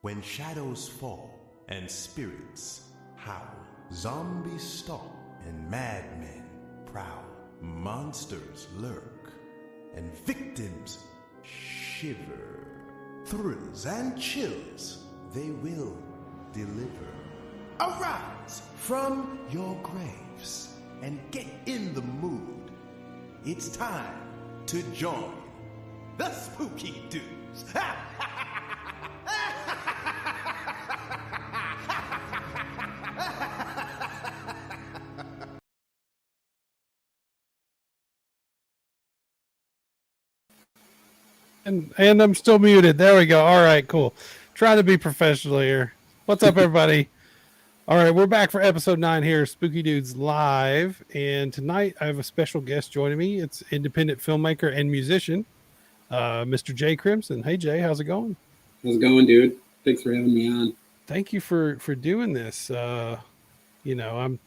When shadows fall and spirits howl, zombies stalk and madmen prowl, monsters lurk and victims shiver. Thrills and chills they will deliver. Arise from your graves and get in the mood. It's time to join the Spooky Dudes. And I'm still muted. There we go. All right, cool. Trying to be professional here. What's up, everybody? All right, we're back for episode 9 here, Spooky Dudes Live. And tonight I have a special guest joining me. It's independent filmmaker and musician, Mr. Jay Crimson. Hey, Jay, how's it going? How's it going, dude? Thanks for having me on. Thank you for doing this. You know,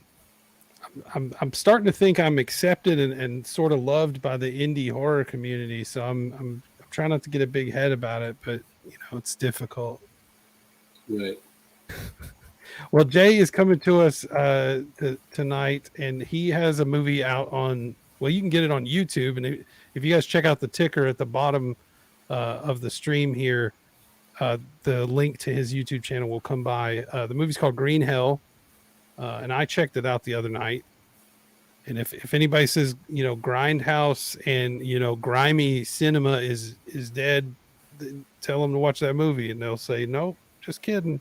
I'm starting to think I'm accepted and sort of loved by the indie horror community. So I'm trying not to get a big head about it, but you know, it's difficult. Right. Well, Jay is coming to us tonight, and he has a movie out on. Well, you can get it on YouTube, and if you guys check out the ticker at the bottom of the stream here, the link to his YouTube channel will come by. The movie's called Green Hell, and I checked it out the other night. And if anybody says, you know, Grindhouse and, you know, grimy cinema is dead, tell them to watch that movie, and they'll say, no, just kidding.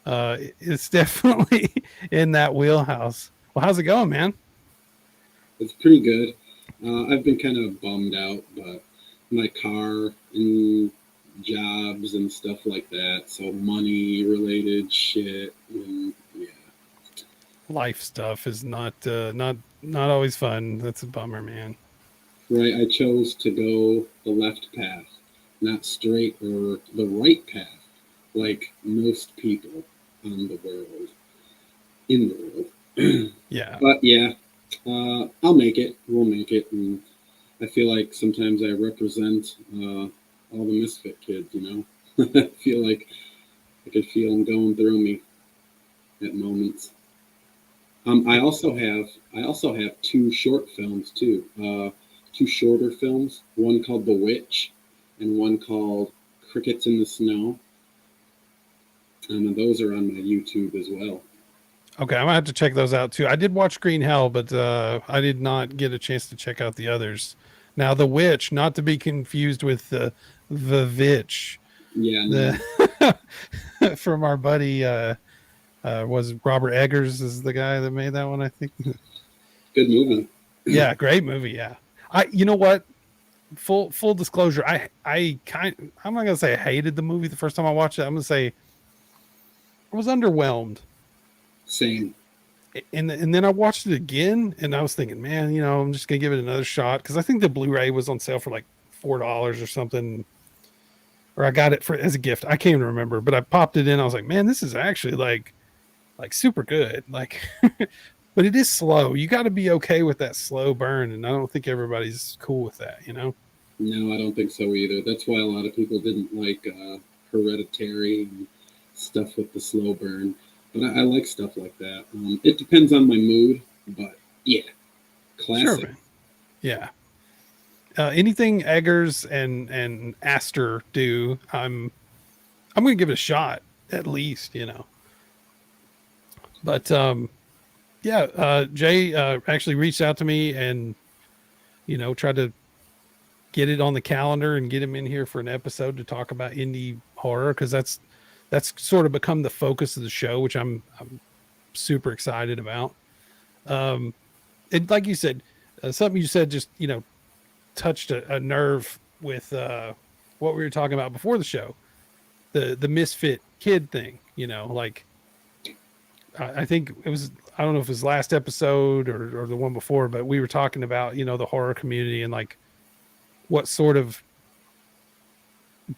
It's definitely in that wheelhouse. Well, how's it going, man? It's pretty good. I've been kind of bummed out, but my car and jobs and stuff like that. So money related shit. And yeah. Life stuff is not always fun. That's a bummer, man. Right. I chose to go the left path, not straight or the right path, like most people on the world, in the world. Yeah. But yeah, I'll make it. We'll make it. And I feel like sometimes I represent all the misfit kids, you know? I feel like I could feel them going through me at moments. I also have 2 short films too. 2 shorter films. One called The Witch, and one called Crickets in the Snow. And those are on my YouTube as well. Okay, I'm gonna have to check those out too. I did watch Green Hell, but I did not get a chance to check out the others. Now, The Witch, not to be confused with the Vitch. Yeah. No. From our buddy. Was Robert Eggers is the guy that made that one, I think. Good movie. Yeah, great movie. Yeah, you know what? Full disclosure, I'm not gonna say I hated the movie the first time I watched it. I'm gonna say I was underwhelmed. Same. And then I watched it again, and I was thinking, man, you know, I'm just gonna give it another shot because I think the Blu-ray was on sale for like $4 or something, or I got it as a gift. I can't even remember, but I popped it in. I was like, man, this is actually like super good. Like, but it is slow. You got to be okay with that slow burn, and I don't think everybody's cool with that, you know? No, I don't think so either. That's why a lot of people didn't like Hereditary and stuff with the slow burn. But I like stuff like that. It depends on my mood, but yeah, classic. Sure, yeah. Anything Eggers and Astor do, I'm going to give it a shot at least, you know. But Jay actually reached out to me and, you know, tried to get it on the calendar and get him in here for an episode to talk about indie horror, because that's sort of become the focus of the show, which I'm super excited about. And like you said, something you said just, you know, touched a nerve with what we were talking about before the show, the misfit kid thing, you know, like I think it was, I don't know if it was last episode or the one before, but we were talking about, you know, the horror community and like what sort of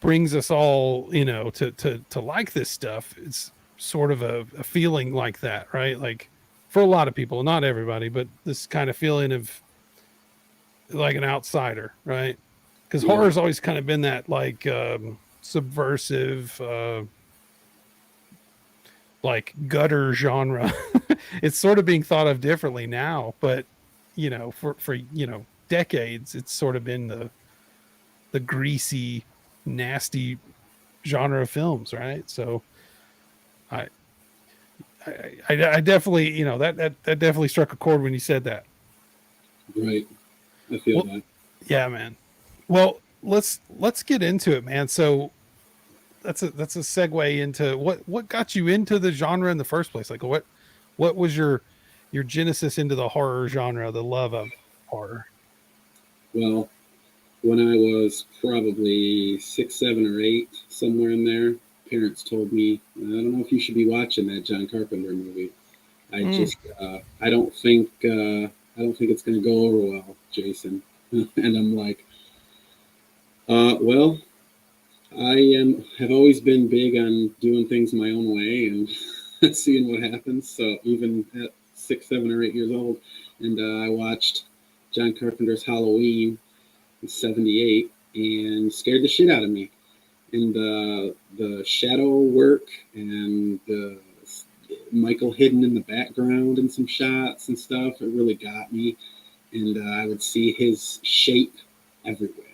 brings us all, you know, to like this stuff. It's sort of a feeling like that, right? Like for a lot of people, not everybody, but this kind of feeling of like an outsider, right? Because horror's always kind of been that like subversive, like gutter genre. It's sort of being thought of differently now, but for decades, it's sort of been the greasy, nasty genre of films, right? So I I definitely, that definitely struck a chord when you said that. Right. I feel Well, that. yeah, man. Well, let's get into it, man. So that's a segue into what got you into the genre in the first place. Like what was your genesis into the horror genre, the love of horror? Well, when I was probably 6, 7, or 8, somewhere in there, parents told me, I don't know if you should be watching that John Carpenter movie. I Mm. just, I don't think it's going to go over well, Jason. And I'm like, well, have always been big on doing things my own way and seeing what happens. So even at 6, 7, or 8 years old, and I watched John Carpenter's Halloween in '78 and scared the shit out of me. And the shadow work and the Michael hidden in the background in some shots and stuff, it really got me. And I would see his shape everywhere.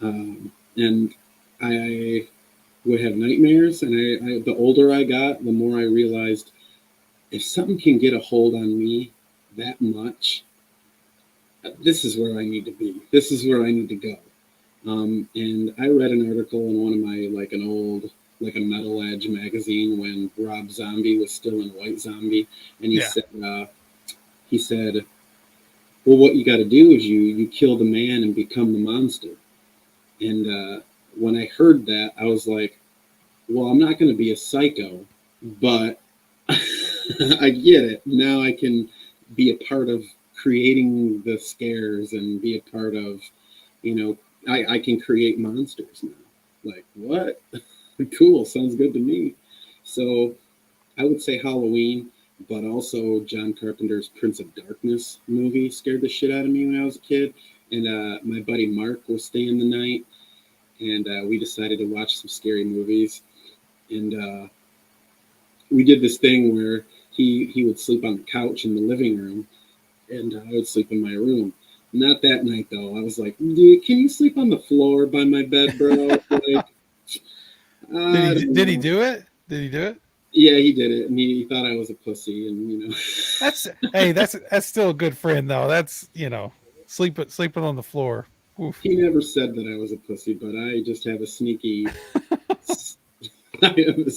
And I would have nightmares. And the older I got, the more I realized if something can get a hold on me that much, this is where I need to be. This is where I need to go. And I read an article in one of my, like a Metal Edge magazine when Rob Zombie was still in White Zombie. And he said, well, what you got to do is you kill the man and become the monster. And when I heard that, I was like, well, I'm not going to be a psycho, but I get it. Now I can be a part of creating the scares and be a part of, I can create monsters now. Like, what? Cool. Sounds good to me. So I would say Halloween, but also John Carpenter's Prince of Darkness movie scared the shit out of me when I was a kid. And my buddy Mark was staying the night, and we decided to watch some scary movies. And we did this thing where he would sleep on the couch in the living room, and I would sleep in my room. Not that night though. I was like, dude, can you sleep on the floor by my bed, bro? Like, I don't Did he know. do it? Did he do it? Yeah, he did it, and he thought I was a pussy, and That's hey, that's still a good friend though. That's sleeping on the floor. Oof. he never said that I was a pussy, but I just have a sneaky, I have a,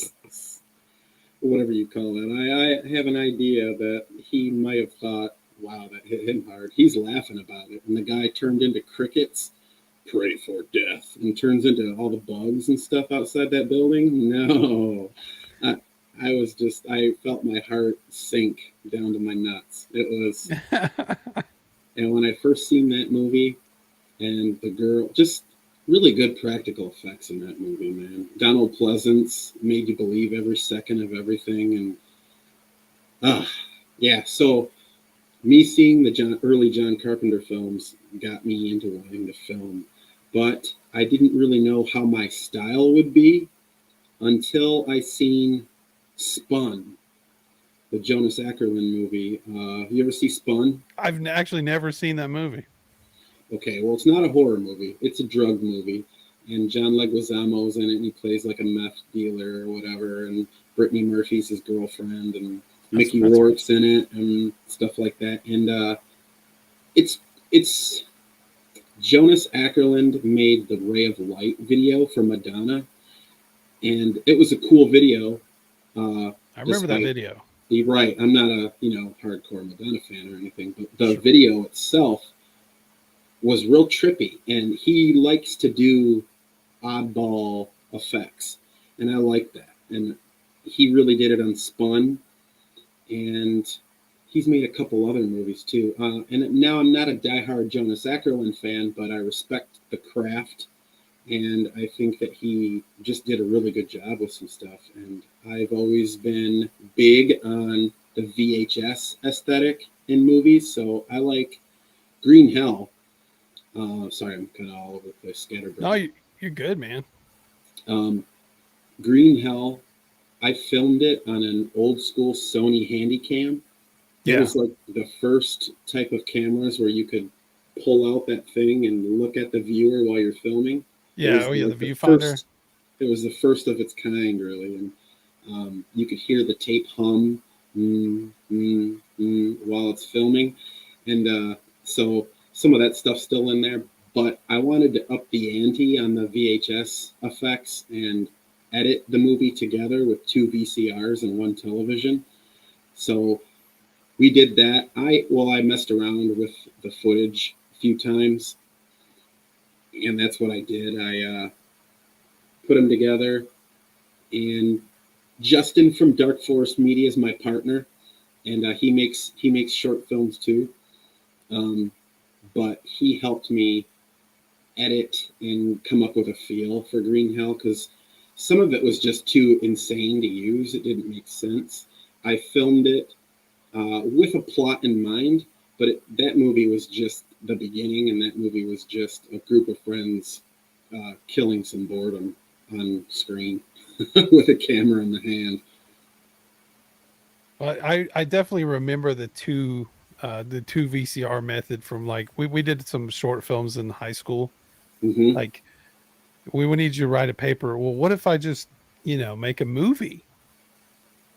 whatever you call it. I have an idea that he might have thought, wow, that hit him hard. He's laughing about it, and the guy turned into crickets. Pray for death, and turns into all the bugs and stuff outside that building. No, I, I felt my heart sink down to my nuts. It was, and when I first seen that movie, and the girl, just really good practical effects in that movie, man. Donald Pleasance made you believe every second of everything, and yeah. So me seeing the early John Carpenter films got me into wanting to film, but I didn't really know how my style would be until I seen Spun, the Jonas Ackerman movie. You ever see Spun? I've actually never seen that movie. Okay, well, it's not a horror movie. It's a drug movie. And John Leguizamo's in it, and he plays like a meth dealer or whatever. And Brittany Murphy's his girlfriend, and Mickey Rourke's in it, and stuff like that. And it's Jonas Ackerland made the Ray of Light video for Madonna, and it was a cool video. I remember that video. You're right. I'm not a hardcore Madonna fan or anything, but the video itself was real trippy, and he likes to do oddball effects, and I like that. And he really did it on Spun, and he's made a couple other movies too. And now I'm not a diehard Jonas Ackerland fan, but I respect the craft, and I think that he just did a really good job with some stuff. And I've always been big on the VHS aesthetic in movies, so I like Green Hell. Sorry, I'm kind of all over the place, scatterbrained. No, you're good, man. Green Hell I filmed it on an old school Sony Handycam. It Yeah. was like the first type of cameras where you could pull out that thing and look at the viewer while you're filming. It Yeah. was Oh yeah. The like the viewfinder. first. It was the first of its kind, really, and you could hear the tape hum while it's filming, and so some of that stuff's still in there. But I wanted to up the ante on the VHS effects and edit the movie together with two VCRs and one television. So we did that. I messed around with the footage a few times, and that's what I did. I put them together, and Justin from Dark Forest Media is my partner, and he makes short films too. Um, but he helped me edit and come up with a feel for Green Hell because some of it was just too insane to use. It didn't make sense. I filmed it with a plot in mind, but that movie was just the beginning, and that movie was just a group of friends killing some boredom on screen with a camera in the hand. Well, I definitely remember the two VCR method from like we did some short films in high school. Hmm. Like we would need you to write a paper. Well, what if I just, make a movie?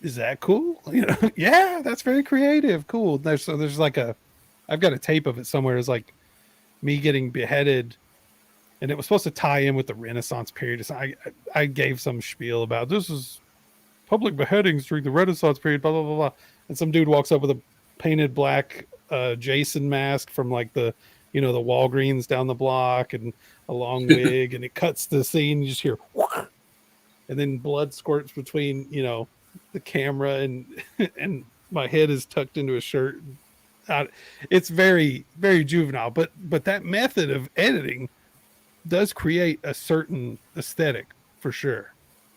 Is that cool? Yeah, that's very creative. Cool. There's like I've got a tape of it somewhere. It's like me getting beheaded, and it was supposed to tie in with the Renaissance period. So I gave some spiel about this is public beheadings during the Renaissance period, blah blah blah blah. And some dude walks up with a painted black Jason mask from like the Walgreens down the block and a long wig, and it cuts the scene. You just hear, and then blood squirts between the camera and and my head is tucked into a shirt. Uh, it's very very juvenile, but that method of editing does create a certain aesthetic for sure.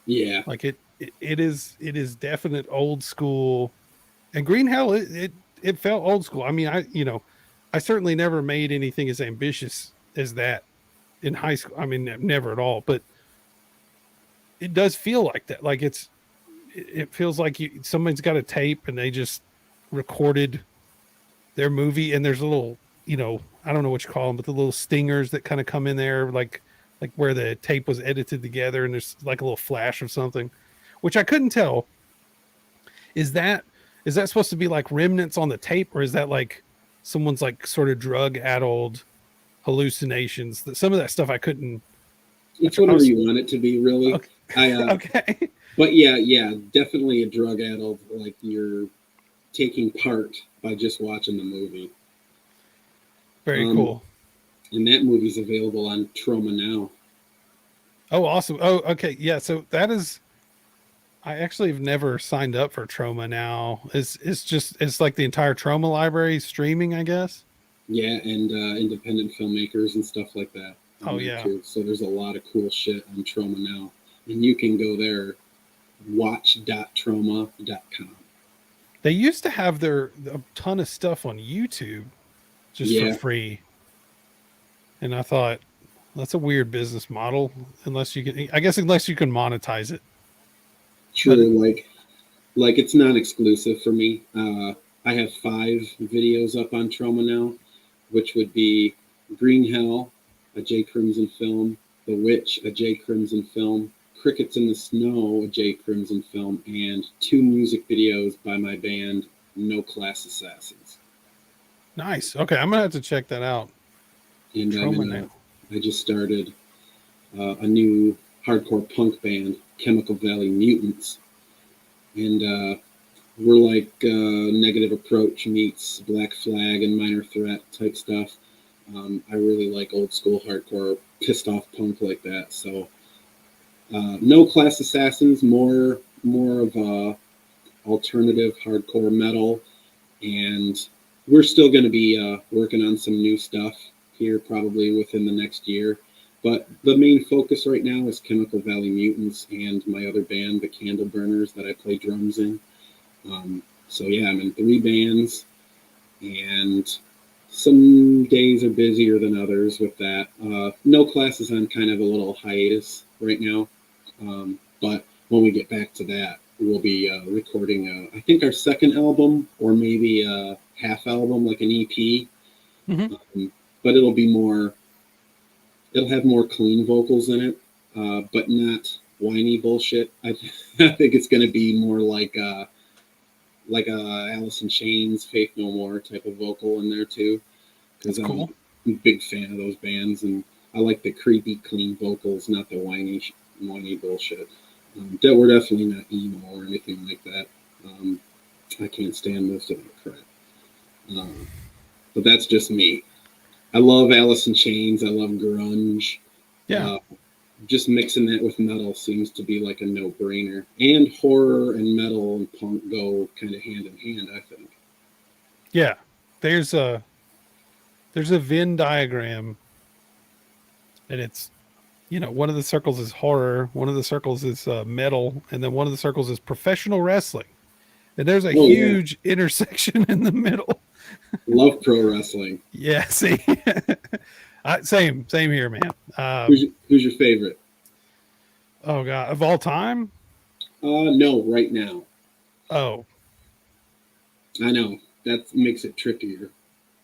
Yeah. Like it is definite old school. And Green Hell, it felt old school. I mean, I certainly never made anything as ambitious as that in high school. I mean, never at all. But it does feel like that. Like it feels like somebody's got a tape and they just recorded their movie. And there's a little, I don't know what you call them, but the little stingers that kind of come in there, like where the tape was edited together, and there's like a little flash of something, which I couldn't tell. Is that is that supposed to be like remnants on the tape, or is that like someone's like sort of drug addled hallucinations? That some of that stuff I couldn't. It's I whatever was you want it to be, really. okay. I Okay. But yeah, definitely a drug addled. Like you're taking part by just watching the movie. Very Um, cool. and that movie's available on Trauma now. Oh, awesome. Oh, okay. Yeah. So that is. I actually have never signed up for Trauma now. It's like the entire Trauma library streaming, I guess. Yeah, and independent filmmakers and stuff like that on Oh there yeah. too. So there's a lot of cool shit on Trauma now, and you can go there, watch.trauma.com. They used to have a ton of stuff on YouTube just for Yeah, free. And I thought that's a weird business model unless you can, I guess, unless you can monetize it. But true. Like it's non-exclusive for me. I have 5 videos up on Trauma now, which would be Green Hell, a J. Crimson film, The Witch, a J. Crimson film, Crickets in the Snow, a J. Crimson film, and 2 music videos by my band, No Class Assassins. nice. Okay, I'm gonna have to check that out. And Trauma now. I just started a new hardcore punk band, Chemical Valley Mutants, and we're like Negative Approach meets Black Flag and Minor Threat type stuff. I really like old school hardcore, pissed off punk like that. So No Class Assassins, more of a alternative hardcore metal, and we're still going to be working on some new stuff here probably within the next year. But the main focus right now is Chemical Valley Mutants and my other band, the Candle Burners, that I play drums in. So yeah, I'm in 3 bands, and some days are busier than others with that. No Class is on kind of a little hiatus right now, but when we get back to that, we'll be recording, I think, our second album, or maybe a half album, like an EP. But it'll be more. It'll have more clean vocals in it, but not whiny bullshit. I think it's going to be more like a Alice in Chains, Faith No More type of vocal in there too. Because I'm a big fan of those bands, and I like the creepy, clean vocals, not the whiny bullshit. We're definitely not emo or anything like that. I can't stand most of that crap. But that's just me. I love Alice in Chains. I love grunge. Yeah. Just mixing that with metal seems to be like a no-brainer. And horror and metal and punk go kind of hand in hand, I think. Yeah. There's a Venn diagram, and it's, one of the circles is horror, one of the circles is metal, and then one of the circles is professional wrestling. And there's a huge intersection in the middle. Love pro wrestling. Yeah, see, same here, man. Who's your favorite? Oh God, of all time? No, right now. Oh, I know that makes it trickier.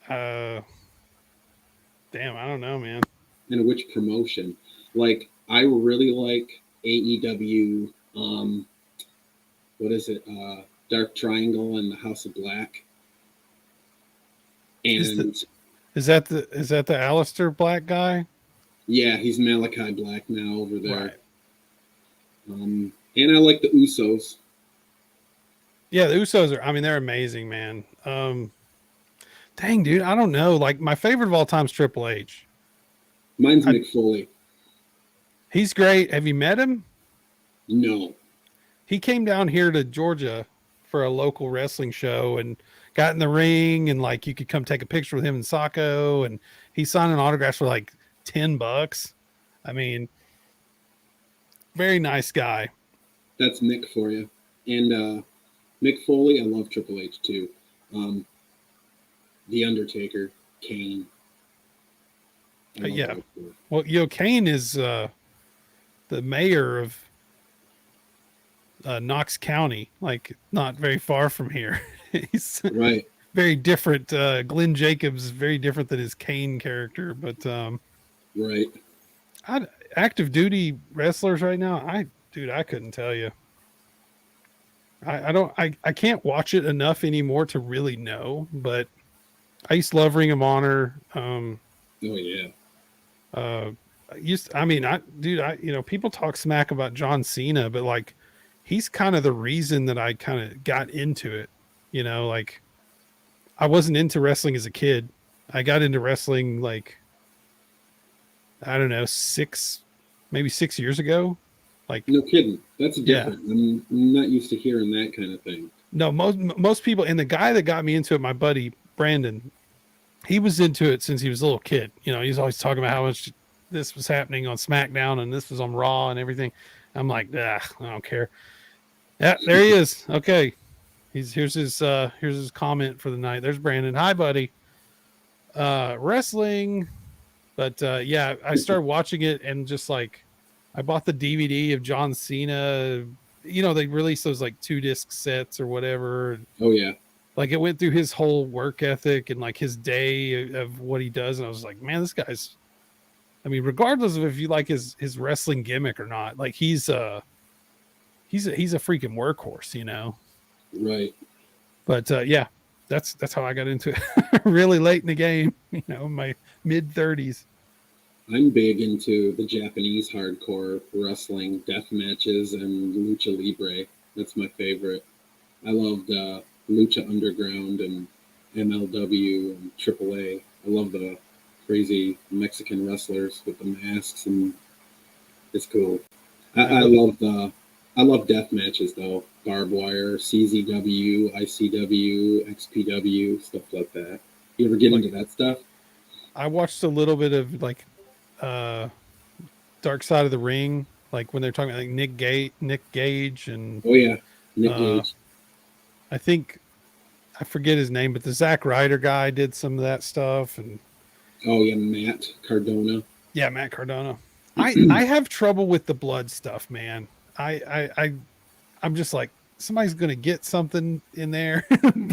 Damn, I don't know, man. And which promotion? Like, I really like AEW. What is it? Dark Triangle and the House of Black. And is that the Aleister Black guy? Yeah, he's Malachi Black now over there. Right. And I like the Usos. Yeah, the Usos are. They're amazing, man. Dang, dude, I don't know. Like, my favorite of all time is Triple H. Mine's Mick Foley. He's great. Have you met him? No. He came down here to Georgia for a local wrestling show and got in the ring, and like you could come take a picture with him and Sacco, and he signed an autograph for like $10. Very nice guy. That's Mick for you. And Mick Foley, I love Triple H too. The Undertaker, Kane. Yeah. Well, Kane is the mayor of Knox County, like not very far from here. He's right. Very different. Glenn Jacobs is very different than his Kane character, but right. Active duty wrestlers right now, I couldn't tell you. I can't watch it enough anymore to really know, but I used to love Ring of Honor. Oh yeah. People talk smack about John Cena, but like, he's kind of the reason that I kind of got into it. Like, I wasn't into wrestling as a kid. I got into wrestling like, I don't know, 6 years ago. Like, no kidding. That's different. Yeah. I'm not used to hearing that kind of thing. No, most people, and the guy that got me into it, my buddy Brandon, he was into it since he was a little kid. He's always talking about how much this was happening on SmackDown and this was on Raw and everything. I'm like, I don't care. Yeah, there he is. Okay. Here's his comment for the night. There's Brandon. Hi, buddy. Wrestling. But yeah, I started watching it, and just like, I bought the DVD of John Cena. They released those like 2-disc sets or whatever. Oh yeah. Like, it went through his whole work ethic and like his day of what he does. And I was like, man, this guy's, regardless of if you like his wrestling gimmick or not, like he's a freaking workhorse, Right. But yeah, that's how I got into it. Really late in the game, my mid 30s. I'm big into the Japanese hardcore wrestling, death matches, and lucha libre. That's my favorite. I loved Lucha Underground and MLW and AAA. I love the crazy Mexican wrestlers with the masks, and it's cool. I love death matches though. Barbed wire, CZW, ICW, XPW, stuff like that. You ever get into that stuff? I watched a little bit of like Dark Side of the Ring, like when they're talking about like Nick Gage and oh yeah, Nick Gage. I think I forget his name, but the Zack Ryder guy did some of that stuff. And oh yeah, Matt Cardona. Yeah, Matt Cardona. I have trouble with the blood stuff, man. I'm just like, somebody's gonna get something in there,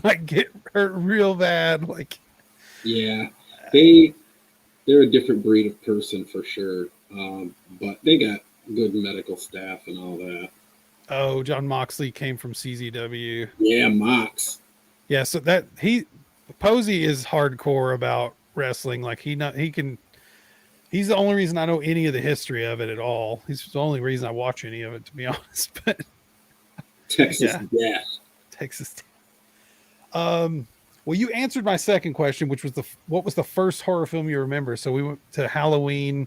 like get hurt real bad. Like, Yeah, they're a different breed of person for sure. But they got good medical staff and all that. oh, John Moxley came from CZW. Yeah, Mox. Yeah, so that Posey is hardcore about wrestling. Like he can. He's the only reason I know any of the history of it at all. He's the only reason I watch any of it, to be honest. But Texas yeah, Death. Texas. Well, you answered my second question, which was what was the first horror film you remember? So we went to Halloween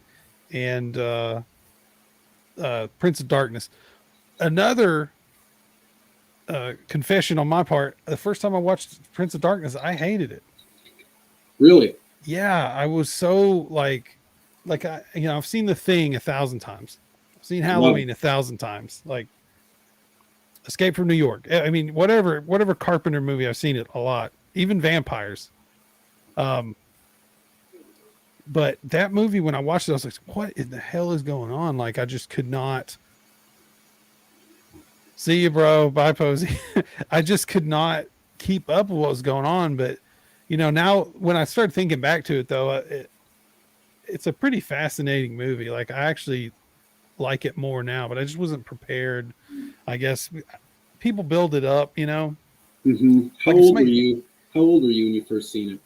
and Prince of Darkness. Another confession on my part: the first time I watched Prince of Darkness, I hated it. Really? Yeah, I was so like I've seen The Thing 1,000 times. I've seen Halloween 1,000 times. Like Escape from New York. I mean, whatever Carpenter movie, I've seen it a lot. Even vampires. But that movie, when I watched it, I was like, what in the hell is going on? Like, I just could not. See you, bro. Bye, Posey. I just could not keep up with what was going on. But, now when I started thinking back to it, though, it's a pretty fascinating movie. Like, I actually like it more now, but I just wasn't prepared. I guess people build it up, Mm-hmm. How old were you? How old were you when you first seen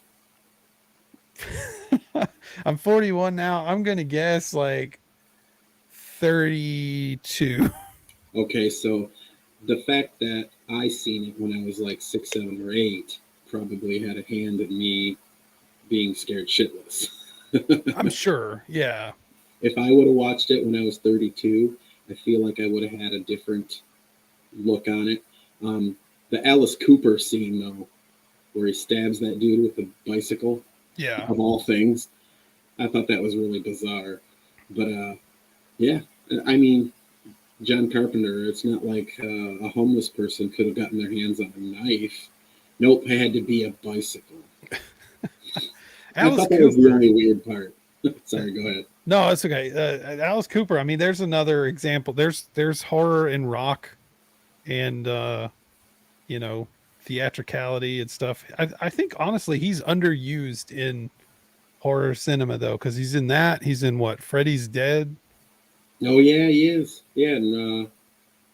it? I'm 41 now. I'm gonna guess like 32. Okay, so the fact that I seen it when I was like 6, 7, or 8 probably had a hand in me being scared shitless. I'm sure. Yeah. If I would have watched it when I was 32, I feel like I would have had a different look on it. The Alice Cooper scene, though, where he stabs that dude with the bicycle, yeah, of all things, I thought that was really bizarre. But yeah, I mean, John Carpenter, it's not like a homeless person could have gotten their hands on a knife. Nope, it had to be a bicycle. I thought that was the only weird part. Sorry, go ahead. No, it's okay. Alice Cooper. I mean, there's another example. There's horror in rock, and theatricality and stuff. I think honestly he's underused in horror cinema though, because he's in that. He's in what? Freddy's Dead. Oh yeah, he is. Yeah, and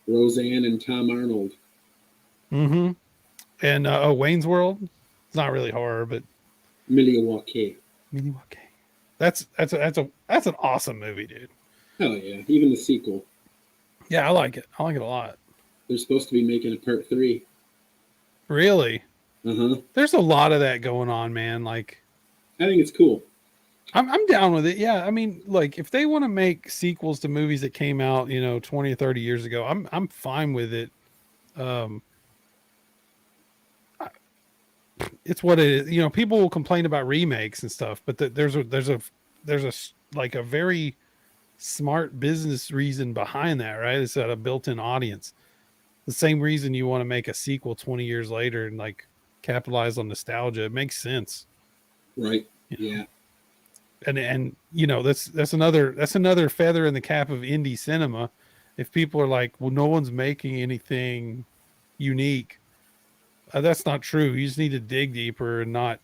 Roseanne and Tom Arnold. Mm-hmm. And Wayne's World. It's not really horror, but Milwaukee. That's an awesome movie, dude. Hell yeah! Even the sequel. Yeah, I like it. I like it a lot. They're supposed to be making a part 3. Really? Uh-huh. There's a lot of that going on, man. Like, I think it's cool. I'm down with it. Yeah, I mean, like if they want to make sequels to movies that came out, 20 or 30 years ago, I'm fine with it. It's what it is. People will complain about remakes and stuff, but there's a like a very smart business reason behind that, right? It's got a built-in audience. The same reason you want to make a sequel 20 years later and like capitalize on nostalgia. It makes sense. Right. Yeah. And that's another feather in the cap of indie cinema. If people are like, well, no one's making anything unique, that's not true. You just need to dig deeper and not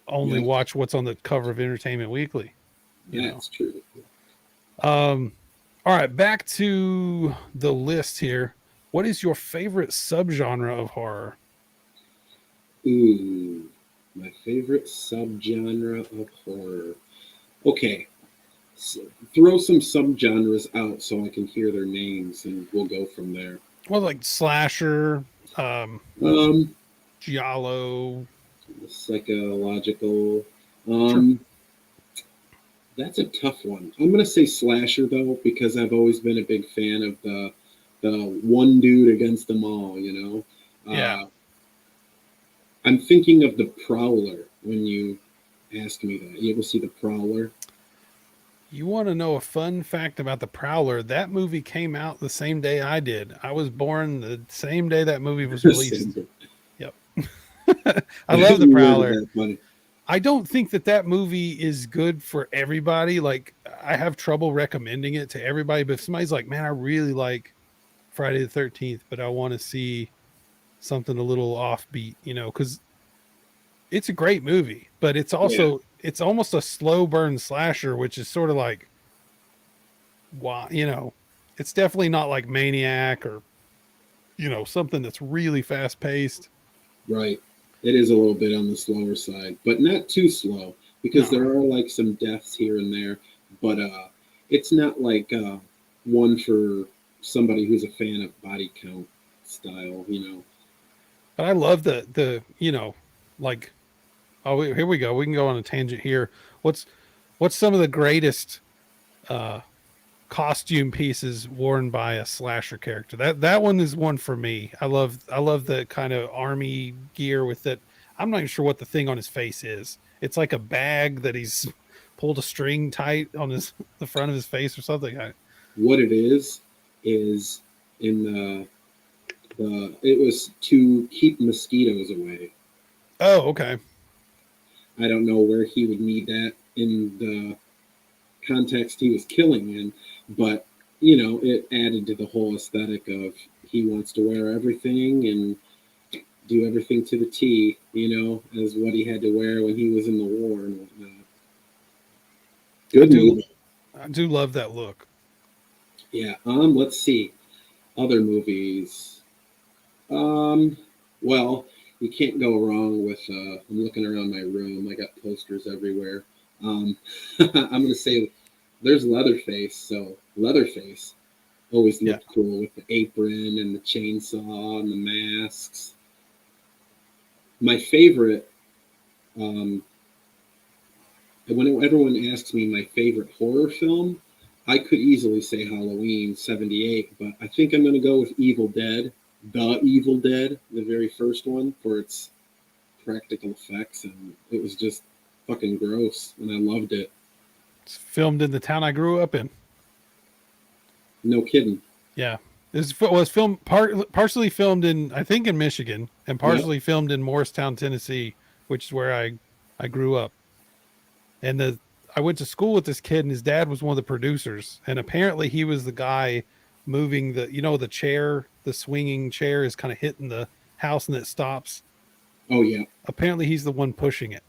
only watch what's on the cover of Entertainment Weekly. That's true. All right, back to the list here. What is your favorite subgenre of horror? Ooh, my favorite subgenre of horror. Okay, so throw some subgenres out so I can hear their names, and we'll go from there. Well, like slasher, giallo, psychological. Sure. That's a tough one. I'm gonna say slasher though, because I've always been a big fan of the one dude against them all. Yeah. I'm thinking of The Prowler when you ask me that. You ever see The Prowler? You want to know a fun fact about The Prowler? That movie came out the same day I did. I was born the same day that movie was released. Yep. I love The Prowler. I don't think that movie is good for everybody. Like, I have trouble recommending it to everybody, but if somebody's like, man, I really like Friday the 13th, but I want to see something a little offbeat, you know, because it's a great movie, but it's Yeah. also it's almost a slow burn slasher, which is sort of like, wow, you know, it's definitely not like Maniac or, you know, something that's really fast paced. Right. It is a little bit on the slower side, but not too slow because No, there are like some deaths here and there, but it's not like one for somebody who's a fan of body count style, you know. but I love the you know, like, oh, here we go. We can go on a tangent here. What's what's some of the greatest uh costume pieces worn by a slasher character? That one is one for me. I love the kind of army gear with it. I'm not even sure what the thing on his face is. It's like a bag that he's pulled a string tight on his the front of his face or something. What it is in the it was to keep mosquitoes away. Oh, okay. I don't know where he would need that in the context he was killing in, but you know, it added to the whole aesthetic of he wants to wear everything and do everything to the T, you know, as what he had to wear when he was in the war and whatnot. I Good do movie. I do love that look. Yeah. Let's see. Other movies. Um, well, you can't go wrong with I'm looking around my room. I got posters everywhere. I'm gonna say there's Leatherface, so Leatherface always Yeah. looked cool with the apron and the chainsaw and the masks. My favorite, um, when everyone asks me my favorite horror film, I could easily say Halloween '78, but I think I'm going to go with Evil Dead, The Evil Dead, the very first one, for its practical effects, and it was just fucking gross, and I loved it. It's filmed in the town I grew up in. No kidding. Yeah. This was filmed partially filmed in, I think, in Michigan, and Yep. partially filmed in Morristown, Tennessee, which is where I grew up. And I went to school with this kid, and his dad was one of the producers, and apparently he was the guy moving the, you know, the chair, the swinging chair is kind of hitting the house and it stops. Oh yeah. Apparently he's the one pushing it,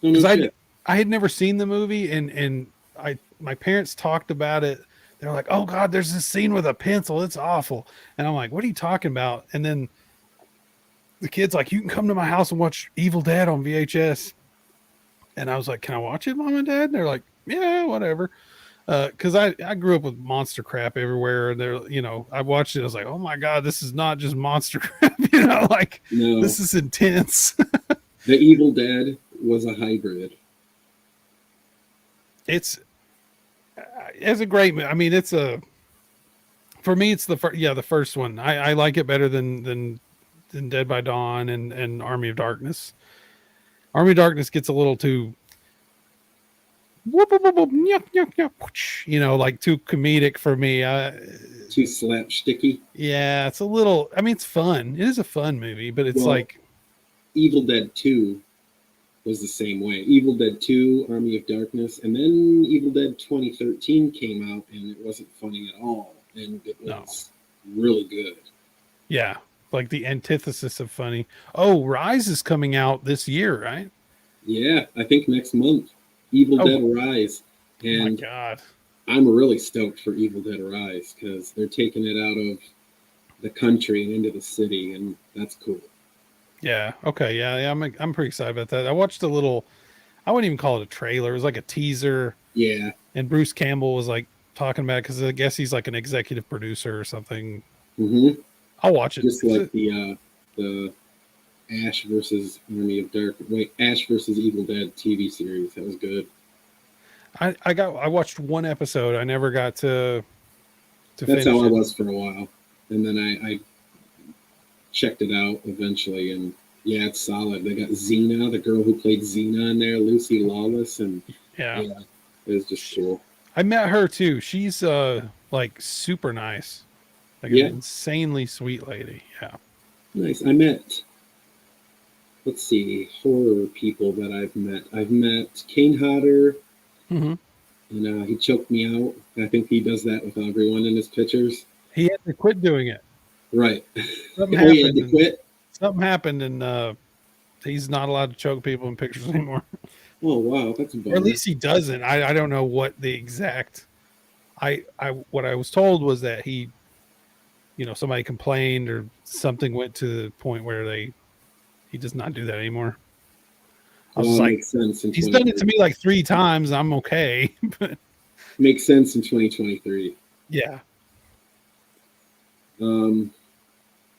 Oh no because shit. I had never seen the movie, and I my parents talked about it. They're like, "Oh God, there's this scene with a pencil. It's awful." And I'm like, "What are you talking about?" And then the kid's like, "You can come to my house and watch Evil Dead on VHS." And I was like, "Can I watch it, Mom and Dad?" And they're like, "Yeah, whatever." Because I grew up with monster crap everywhere, and they're, you know, I watched it. I was like, "Oh my God, this is not just monster crap." You know, like, No, this is intense. The Evil Dead was a hybrid. It's it's a great. I mean, it's a, for me, it's the first. Yeah, the first one. I like it better than Dead by Dawn and Army of Darkness. Army of Darkness gets a little too, you know, like too comedic for me. Too slapsticky. Yeah, it's a little. I mean, it's fun. It is a fun movie, but it's Well, like, Evil Dead 2 was the same way. Evil Dead 2, Army of Darkness, and then Evil Dead 2013 came out, and it wasn't funny at all, and it no, was really good. yeah, like the antithesis of funny. Oh, Rise is coming out this year, right? Yeah, I think next month, Evil Oh, Dead Rise, oh my and God. I'm really stoked for Evil Dead Rise because they're taking it out of the country and into the city, and that's cool. Yeah. Okay. Yeah. Yeah. I'm pretty excited about that. I watched a little. I wouldn't even call it a trailer. It was like a teaser, Yeah. and Bruce Campbell was like talking about it because I guess he's like an executive producer or something. Mm-hmm. I'll watch it. Just like the Ash versus Army of Dark. Wait, Ash versus Evil Dead TV series. That was good. I watched one episode. I never got to That's how finish I it. was for a while, and then I checked it out eventually, and yeah, it's solid. They got Xena, the girl who played Xena in there, Lucy Lawless, and Yeah. yeah, it was just cool. I met her too. She's like super nice. Like an Yeah, insanely sweet lady. Yeah. nice. I met, let's see, horror people that I've met. I've met Kane Hmm. and he choked me out. I think he does that with everyone in his pictures. He had to quit doing it. Right. Something Oh, he had happened. to quit? Something happened, and he's not allowed to choke people in pictures anymore. Oh, wow. That's a Or at bummer. least he doesn't. I don't know what the exact. What I was told was that he, somebody complained or something went to the point where he does not do that anymore. I was Well, just it like, makes sense in he's done it to 2023. me like 3 times. I'm okay. But Makes sense in 2023. yeah.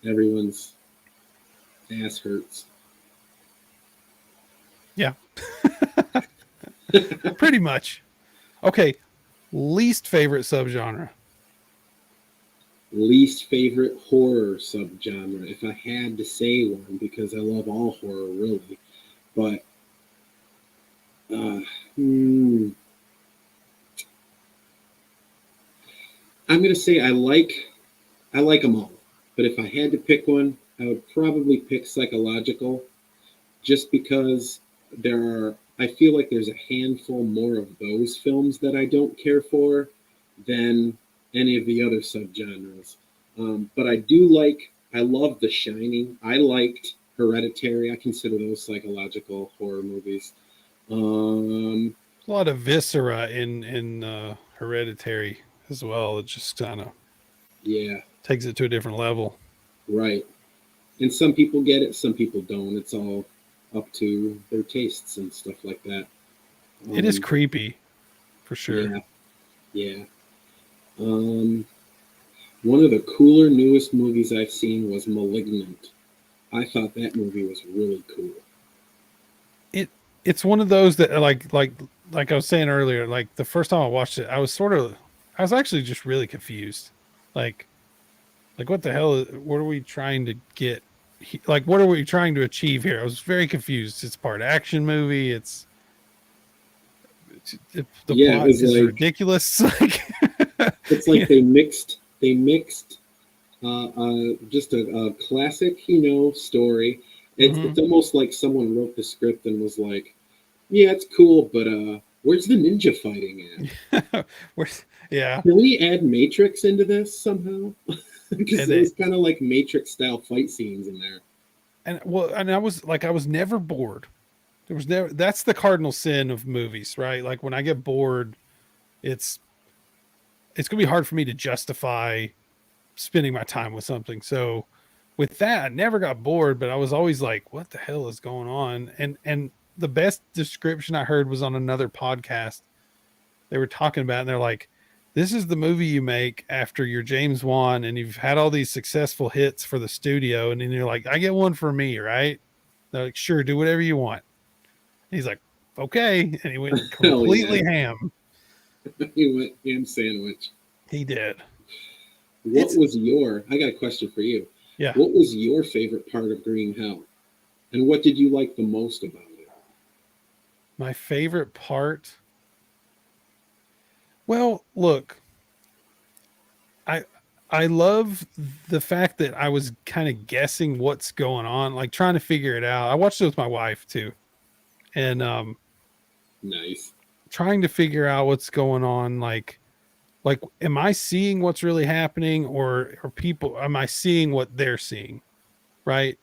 Everyone's ass hurts. Yeah. Pretty much. Okay. Least favorite subgenre. Least favorite horror subgenre, if I had to say one, because I love all horror really, but uh, hmm, I'm gonna say I like them all, but if I had to pick one, I would probably pick psychological, just because I feel like there's a handful more of those films that I don't care for than any of the other subgenres. But I love The Shining. I liked Hereditary. I consider those psychological horror movies. Um, A lot of viscera in Hereditary as well. It just kind of yeah, takes it to a different level. right. And some people get it, some people don't. It's all up to their tastes and stuff like that. It is Um, creepy for sure. yeah, yeah. Um, One of the cooler, newest movies I've seen was *Malignant*. I thought that movie was really cool. It's one of those that like I was saying earlier, like the first time I watched it, I was actually just really confused. Like what the hell what are we trying to get like what are we trying to achieve here? I was very confused. It's part action movie. The Yeah, it plot was is like ridiculous. Like it's yeah. like they mixed just a classic, story. Hmm. It's almost like someone wrote the script and was like, "Yeah, it's cool, but where's the ninja fighting at? Yeah. Can we add Matrix into this somehow?" Because And it it was kind of like Matrix style fight scenes in there. and I was never bored. There was never That's the cardinal sin of movies, right? Like when I get bored, it's it's gonna be hard for me to justify spending my time with something. So with that, I never got bored, but I was always like, what the hell is going on? And the best description I heard was on another podcast. They were talking about it and they're like, this is the movie you make after you're James Wan and you've had all these successful hits for the studio, and then you're like, I get one for me, right? They're like, sure, do whatever you want. He's like, okay. And he went Hell yeah, completely ham. he went ham sandwich. He did. What It's was your? I got a question for you. Yeah. What was your favorite part of Green Hell, and what did you like the most about it? My favorite part. Well, look, I I love the fact that I was kind of guessing what's going on, like trying to figure it out. I watched it with my wife too, and Nice. trying to figure out what's going on. Like, am I seeing what's really happening, or people? Am I seeing what they're seeing? Right?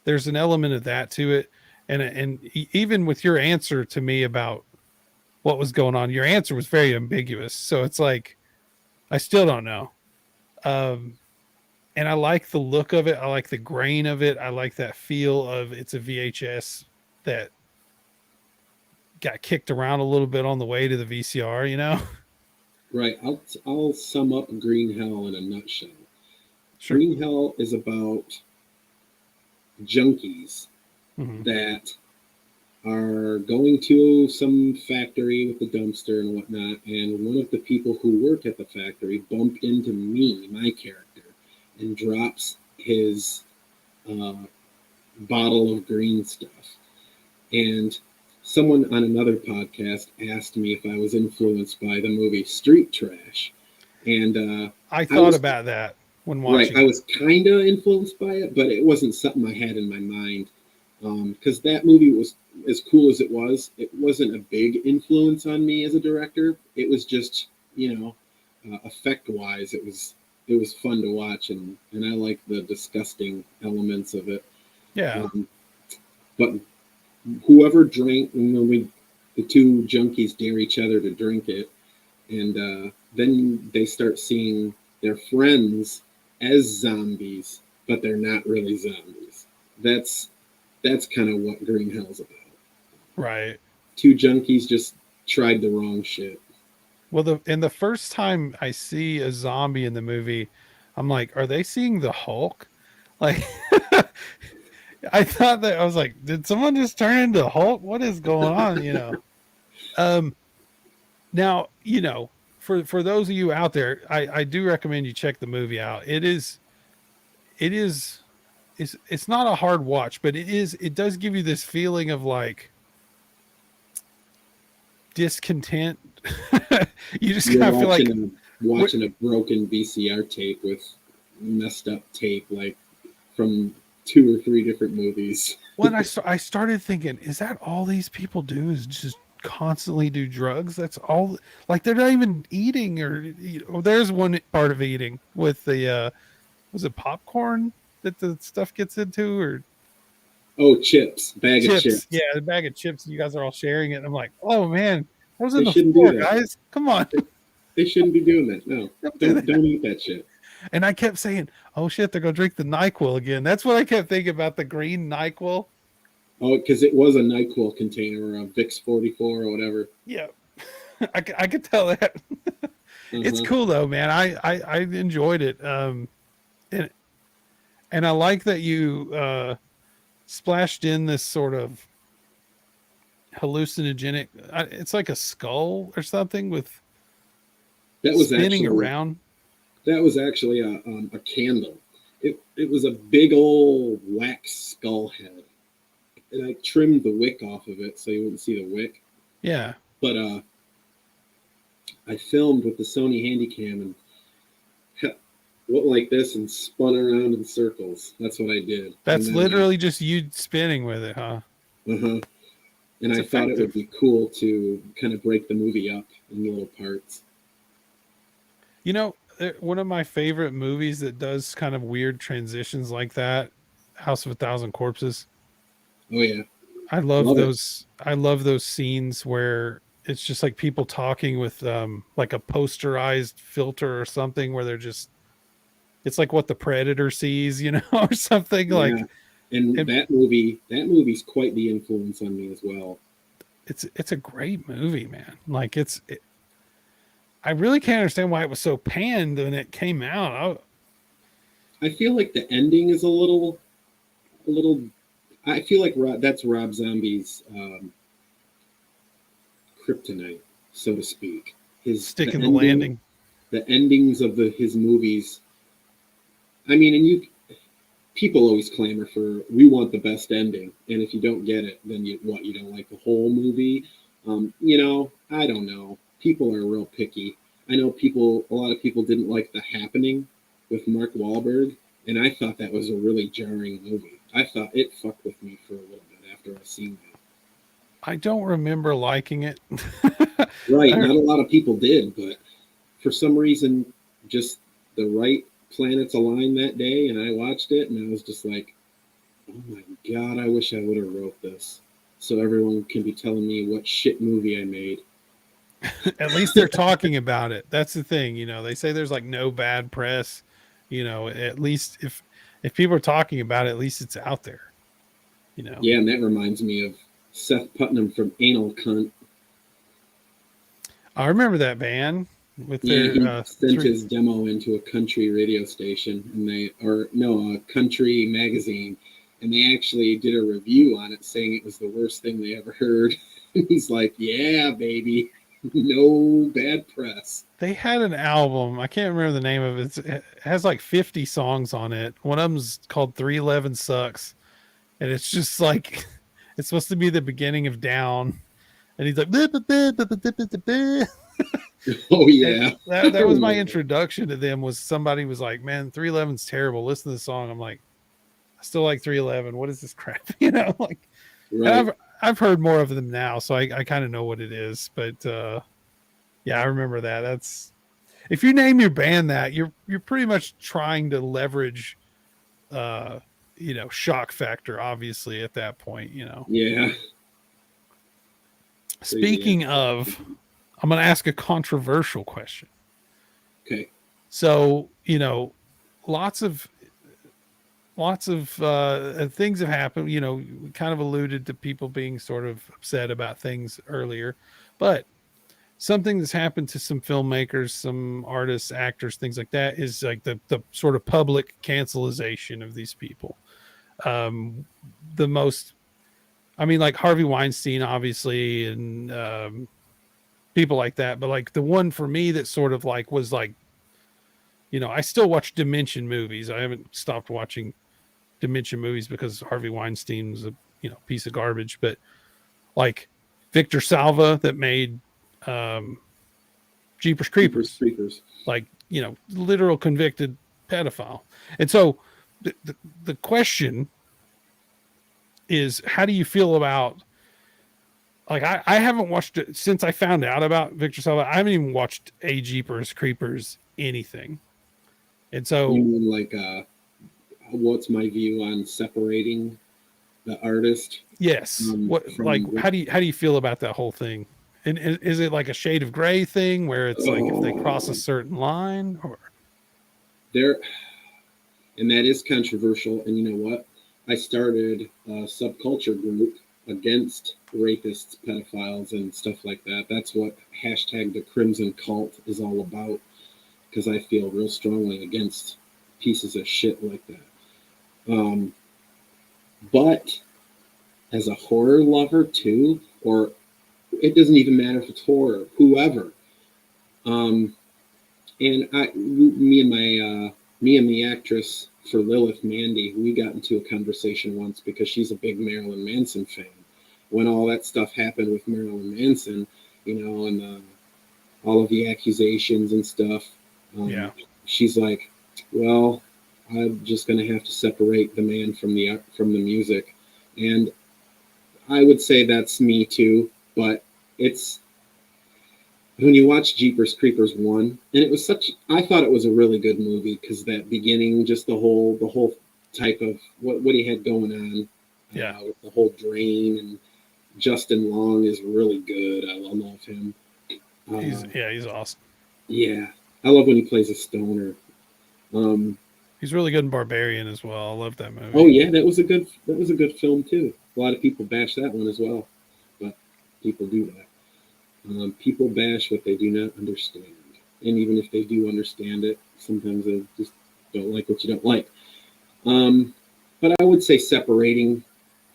There's an element of that to it, and even with your answer to me about what was going on, your answer was very ambiguous. So it's like I still don't know. Um, and I like the look of it. I like the grain of it. I like that feel of it's a VHS that got kicked around a little bit on the way to the VCR, you know? Right. I'll sum up Green Hell in a nutshell. Sure. Green Hell is about junkies Hmm. that are going to some factory with a dumpster and whatnot, and one of the people who work at the factory bumped into me, my character, and drops his uh, bottle of green stuff. And someone on another podcast asked me if I was influenced by the movie Street Trash, and I I thought was about that when right. watching I it. was kind of influenced by it, but it wasn't something I had in my mind. Because that movie was as cool as it was. It wasn't a big influence on me as a director. It was just, effect wise, it was it was fun to watch, and I like the disgusting elements of it. Yeah. But whoever drank, when the two junkies dare each other to drink it, and then they start seeing their friends as zombies, but they're not really zombies. That's kind of what Green Hell's about. Right. Two junkies just tried the wrong shit. Well, the first time I see a zombie in the movie, I'm like, are they seeing the Hulk? Like, I thought that I was like, did someone just turn into Hulk? What is going on? Um, now, for those of you out there, I do recommend you check the movie out. It is it's not a hard watch, but it does give you this feeling of like discontent. You just You're kind of feel like watching a broken VCR tape with messed up tape, like from 2 or 3 different movies. when I started thinking, is that all these people do is just constantly do drugs? That's all. Like they're not even eating, or there's one part of eating with the was it popcorn that the stuff gets into, or Oh, chips, bag of chips? chips. Yeah, the bag of chips. And you guys are all sharing it. And I'm like, oh man, that was in They the shouldn't floor, do that. guys. Come on, They shouldn't be doing that. No, don't do that. don't eat that shit. And I kept saying, oh shit, they're gonna drink the NyQuil again. That's what I kept thinking about, the green NyQuil. Oh, because it was a NyQuil container or a Vicks 44 or whatever. Yeah, I could tell that. It's cool though, man. I enjoyed it. And I like that you splashed in this sort of hallucinogenic. It's like a skull or something with That was spinning actually around. that was actually a candle. It was a big old wax skull head, and I trimmed the wick off of it so you wouldn't see the wick. Yeah, But I filmed with the Sony Handycam and went like this and spun around in circles. That's what I did. that's And then, literally just you spinning with it, huh? uh-huh. And It's I thought it would effective. be cool to kind of break the movie up in little parts. One of my favorite movies that does kind of weird transitions like that, House of a Thousand Corpses. Oh yeah, I love love it. those. I love those scenes where it's just like people talking with like a posterized filter or something where they're just it's like what the predator sees, or something Yeah, like and it, that movie's quite the influence on me as well. it's a great movie, man. Like I really can't understand why it was so panned when it came out. I feel like the ending is a little. I feel like that's Rob Zombie's kryptonite, so to speak. His Stick in the landing. the endings of his movies. I mean, and people always clamor for we want the best ending, and if you don't get it, then you don't like the whole movie. I don't know. People are real picky. I know a lot of people didn't like The Happening with Mark Wahlberg, and I thought that was a really jarring movie. I thought it fucked with me for a little bit after I seen that. I don't remember liking it. Right, not a lot of people did, but for some reason, just the right planets aligned that day, and I watched it, and I was just like, oh my god, I wish I would have wrote this, so everyone can be telling me what shit movie I made. At least they're talking about it. That's the thing, they say there's like no bad press, at least if people are talking about it, at least it's out there. Yeah, and that reminds me of Seth Putnam from Anal Cunt. I remember that band with Yeah, he their sent three. his demo into a country radio station, a country magazine, and they actually did a review on it, saying it was the worst thing they ever heard. And he's like, "Yeah, baby, no bad press." They had an album. I can't remember the name of it. It has like 50 songs on it. One of them's called 311 Sucks. And it's just like, it's supposed to be the beginning of Down. And he's like, "Bleh, bleh, bleh, bleh, bleh, bleh, bleh, bleh." Oh And yeah, I that was my remember. introduction to them. Was somebody was like, "Man, 311's terrible. Listen to the song." I'm like, I still like 311. What is this crap? Like, and Right. I've heard more of them now, so I kind of know what it is. But yeah, I remember that. if you name your band that, you're pretty much trying to leverage, shock factor, obviously, at that point, Yeah. Crazy. Speaking of, I'm going to ask a controversial question. Okay. So, lots of things have happened. We kind of alluded to people being sort of upset about things earlier, but something that's happened to some filmmakers, some artists, actors, things like that is like the sort of public cancelization of these people. Um, the most, I mean, like Harvey Weinstein, obviously, and people like that. But like the one for me that sort of like was like, I still watch Dimension movies. I haven't stopped watching Dimension movies because Harvey Weinstein was a piece of garbage. But like Victor Salva that made Jeepers Creepers, like literal convicted pedophile. And so the question is, how do you feel about, like, I haven't watched it since I found out about Victor Salva. I haven't even watched a Jeepers Creepers anything. And so, you mean like what's my view on separating the artist? Yes. How do you feel about that whole thing? And is it like a shade of gray thing where it's like if they cross a certain line, or there? And that is controversial. And you know what? I started a subculture group against rapists, pedophiles, and stuff like that. That's what hashtag the Crimson Cult is all about, because I feel real strongly against pieces of shit like that. But as a horror lover too, or it doesn't even matter if it's horror, whoever. And me and the actress for Lilith, Mandy, we got into a conversation once because she's a big Marilyn Manson fan. When all that stuff happened with Marilyn Manson, and all of the accusations and stuff, she's like, well, I'm just going to have to separate the man from the music. And I would say that's me too, but it's, when you watch Jeepers Creepers 1, and it was I thought it was a really good movie because that beginning, just the whole type of what he had going on, with the whole drain, and Justin Long is really good. I love him. He's awesome. Yeah, I love when he plays a stoner. He's really good in Barbarian as well. I love that movie. Oh yeah, that was a good film too. A lot of people bash that one as well, but people do that. People bash what they do not understand. And even if they do understand it, sometimes they just don't like what you don't like. But I would say separating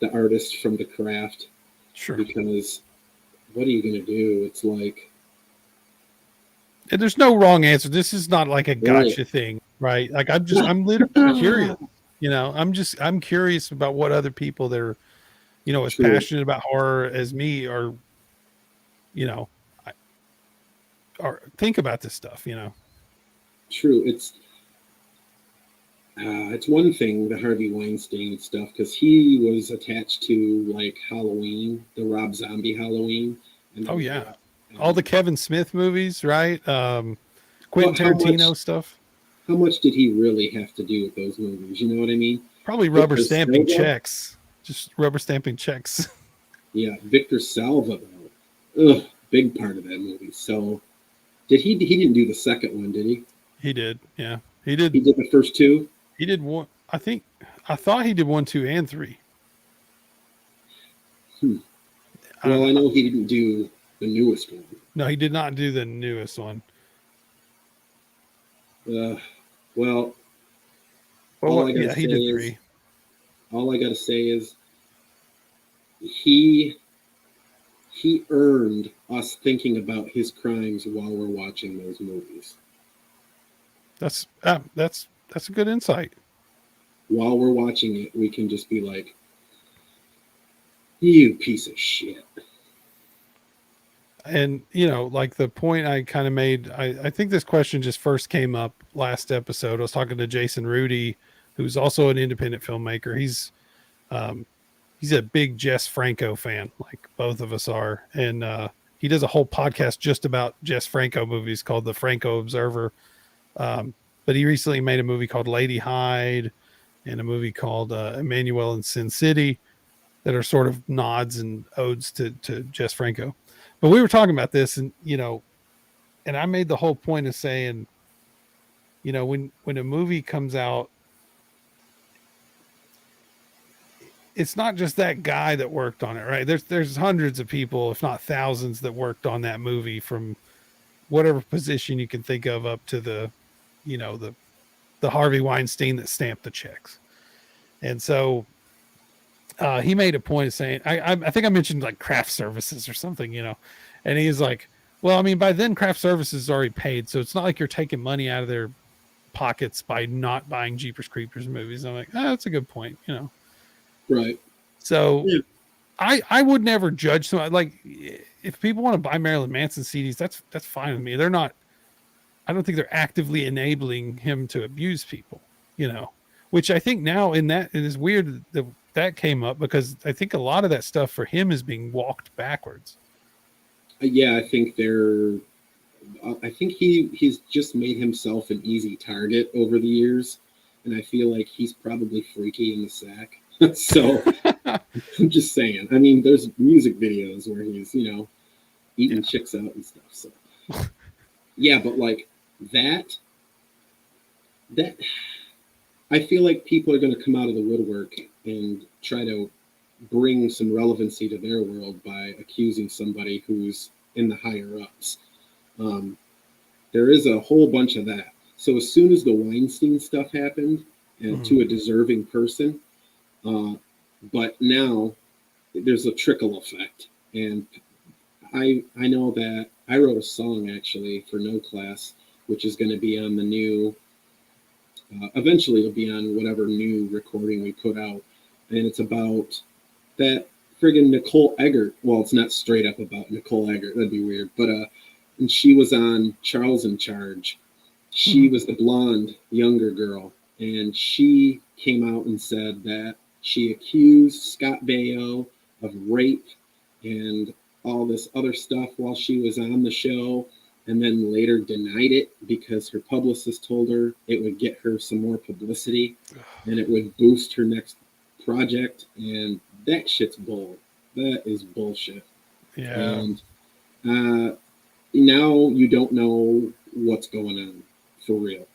the artist from the craft. Sure. Because what are you going to do? It's like... And there's no wrong answer. This is not like a gotcha thing, right? Like I'm literally curious. I'm curious about what other people that are, as passionate about horror as me are, or think about this stuff, True. It's one thing, the Harvey Weinstein stuff, because he was attached to like Halloween, the Rob Zombie Halloween. And all the Kevin Smith movies, right? Quentin Tarantino stuff. How much did he really have to do with those movies? You know what I mean? Probably rubber stamping checks. Just rubber stamping checks. Yeah, Victor Salva, though. Big part of that movie. So, he didn't do the second one, did he? He did, yeah. He did the first two? He did one. I thought he did 1, 2, and 3. Well, I know he didn't do the newest one. No, he did not do the newest one. Well, he did 3. All I gotta say is he earned us thinking about his crimes while we're watching those movies. That's a good insight. While we're watching it, we can just be like, you piece of shit. And, like the point I kind of made, I think this question just first came up last episode. I was talking to Jason Rudy, who's also an independent filmmaker. He's a big Jess Franco fan, like both of us are. And he does a whole podcast just about Jess Franco movies called The Franco Observer. But he recently made a movie called Lady Hyde and a movie called Emmanuel in Sin City that are sort of nods and odes to Jess Franco. But we were talking about this, and and I made the whole point of saying, when a movie comes out, it's not just that guy that worked on it, right? There's hundreds of people, if not thousands, that worked on that movie from whatever position you can think of up to the Harvey Weinstein that stamped the checks. And so he made a point of saying, I think I mentioned like craft services or something, and he's like, well, I mean, by then craft services is already paid. So it's not like you're taking money out of their pockets by not buying Jeepers Creepers movies. I'm like, that's a good point, Right. So Yeah. I would never judge someone. Like, if people want to buy Marilyn Manson CDs, that's fine with me. They're not, I don't think they're actively enabling him to abuse people, which I think now it is weird that came up, because I think a lot of that stuff for him is being walked backwards. Yeah, I think he's just made himself an easy target over the years, and I feel like he's probably freaky in the sack. So I'm just saying. I mean, there's music videos where he's, eating chicks out and stuff. So yeah, but like that I feel like people are going to come out of the woodwork and try to bring some relevancy to their world by accusing somebody who's in the higher ups. There is a whole bunch of that. So as soon as the Weinstein stuff happened, to a deserving person, but now there's a trickle effect. And I know that I wrote a song actually for No Class, which is going to be on the new, eventually it'll be on whatever new recording we put out. And it's about that friggin' Nicole Eggert. Well, it's not straight up about Nicole Eggert. That'd be weird. But and she was on Charles in Charge. She was the blonde, younger girl. And she came out and said that she accused Scott Baio of rape and all this other stuff while she was on the show, and then later denied it because her publicist told her it would get her some more publicity and it would boost her next project. And that shit's bull. That is bullshit. Yeah. And now you don't know what's going on for real.